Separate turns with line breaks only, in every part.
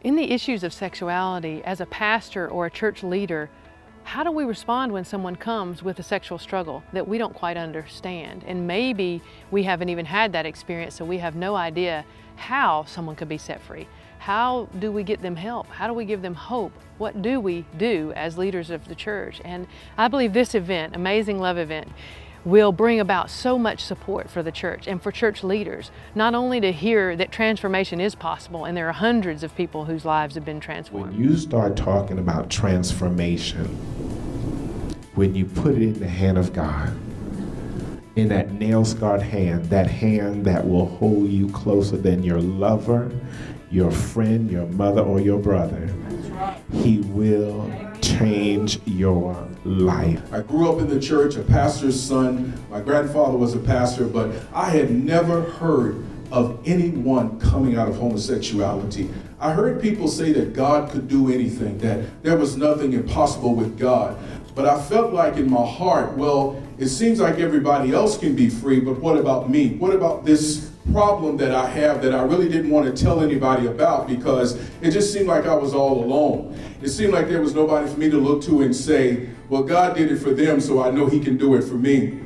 In the issues of sexuality, as a pastor or a church leader, how do we respond when someone comes with a sexual struggle that we don't quite understand? And maybe we haven't even had that experience, so we have no idea how someone could be set free. How do we get them help? How do we give them hope? What do we do as leaders of the church? And I believe this event, Amazing Love Event, will bring about so much support for the church and for church leaders, not only to hear that transformation is possible, and there are hundreds of people whose lives have been transformed.
When you start talking about transformation, when you put it in the hand of God, in that nail-scarred hand that will hold you closer than your lover, your friend, your mother, or your brother, He will change your life.
I grew up in the church, a pastor's son. My grandfather was a pastor, but I had never heard of anyone coming out of homosexuality. I heard people say that God could do anything, that there was nothing impossible with God. But I felt like in my heart, well, it seems like everybody else can be free, but what about me? What about this problem that I have that I really didn't want to tell anybody about, because it just seemed like I was all alone. It seemed like there was nobody for me to look to and say, well, God did it for them, so I know He can do it for me.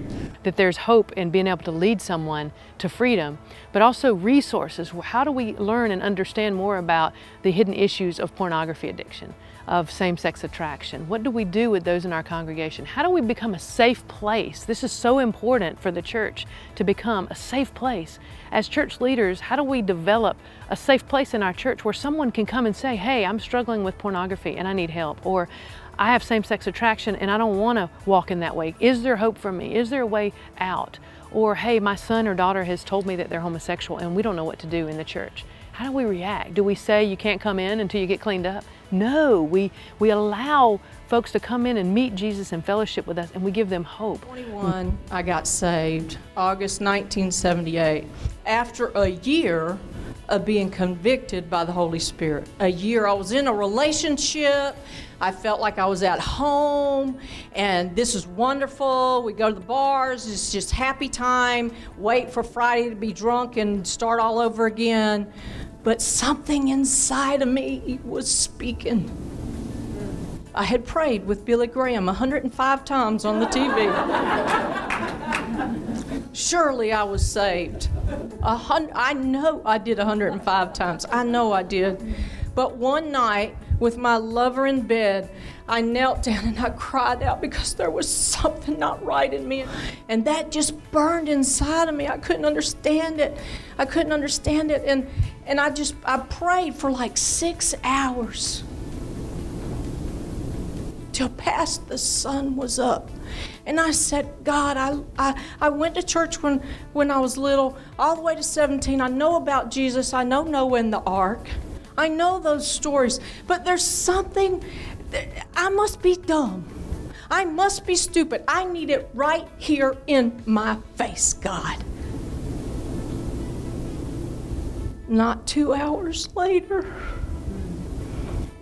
That there's hope in being able to lead someone to freedom, but also resources. How do we learn and understand more about the hidden issues of pornography addiction, of same-sex attraction? What do we do with those in our congregation? How do we become a safe place? This is so important for the church, to become a safe place. As church leaders, how do we develop a safe place in our church where someone can come and say, hey, I'm struggling with pornography and I need help, or I have same-sex attraction and I don't want to walk in that way. Is there hope for me? Is there a way out? Or, hey, my son or daughter has told me that they're homosexual and we don't know what to do in the church. How do we react? Do we say you can't come in until you get cleaned up? No, we allow folks to come in and meet Jesus and fellowship with us, and we give them hope.
21, I got saved, August 1978, after a year of being convicted by the Holy Spirit. A year I was in a relationship, I felt like I was at home, and this is wonderful. We go to the bars, it's just happy time, wait for Friday to be drunk and start all over again. But something inside of me was speaking. I had prayed with Billy Graham 105 times on the TV. Surely I was saved. I know I did 105 times. I know I did. But one night, with my lover in bed, I knelt down and I cried out because there was something not right in me. And that just burned inside of me. I couldn't understand it. I couldn't understand it. And I prayed for like 6 hours till past the sun was up. And I said, God, I went to church when I was little, all the way to 17. I know about Jesus. I know Noah and the ark. I know those stories. But there's something, I must be dumb. I must be stupid. I need it right here in my face, God. Not 2 hours later,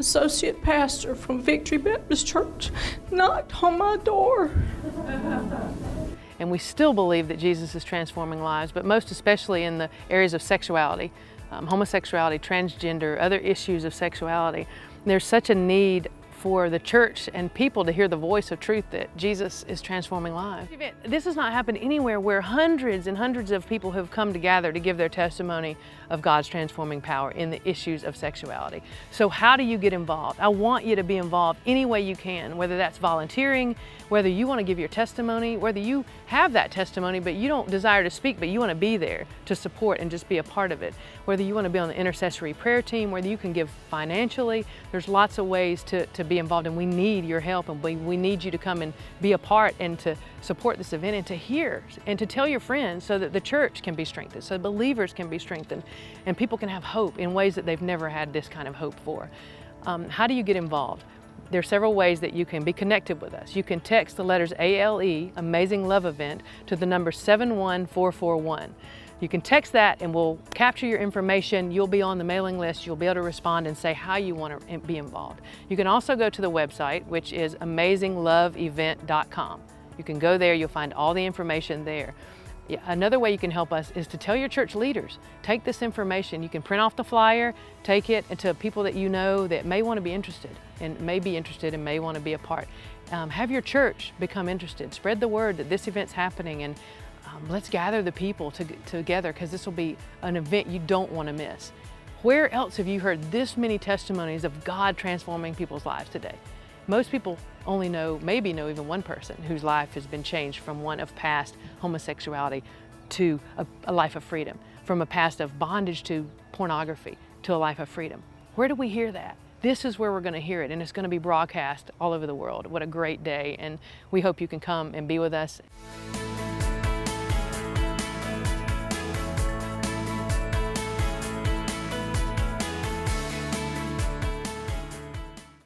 associate pastor from Victory Baptist Church knocked on my door.
And we still believe that Jesus is transforming lives, but most especially in the areas of sexuality, homosexuality, transgender, other issues of sexuality. There's such a need for the church and people to hear the voice of truth that Jesus is transforming lives. This has not happened anywhere where hundreds and hundreds of people have come together to give their testimony of God's transforming power in the issues of sexuality. So how do you get involved? I want you to be involved any way you can, whether that's volunteering, whether you want to give your testimony, whether you have that testimony but you don't desire to speak but you want to be there to support and just be a part of it, whether you want to be on the intercessory prayer team, whether you can give financially. There's lots of ways to be involved, and we need your help, and we need you to come and be a part and to support this event and to hear and to tell your friends so that the church can be strengthened, so believers can be strengthened, and people can have hope in ways that they've never had this kind of hope for. How do you get involved? There are several ways that you can be connected with us. You can text the letters ALE, Amazing Love Event, to the number 71441. You can text that and we'll capture your information. You'll be on the mailing list. You'll be able to respond and say how you want to be involved. You can also go to the website, which is amazingloveevent.com. You can go there, you'll find all the information there. Another way you can help us is to tell your church leaders. Take this information. You can print off the flyer, take it to people that you know that may want to be interested and may want to be a part. Have your church become interested. Spread the word that this event's happening, and let's gather the people together, because this will be an event you don't want to miss. Where else have you heard this many testimonies of God transforming people's lives today? Most people only maybe know even one person whose life has been changed from one of past homosexuality to a life of freedom, from a past of bondage to pornography to a life of freedom. Where do we hear that? This is where we're going to hear it, and it's going to be broadcast all over the world. What a great day, and we hope you can come and be with us.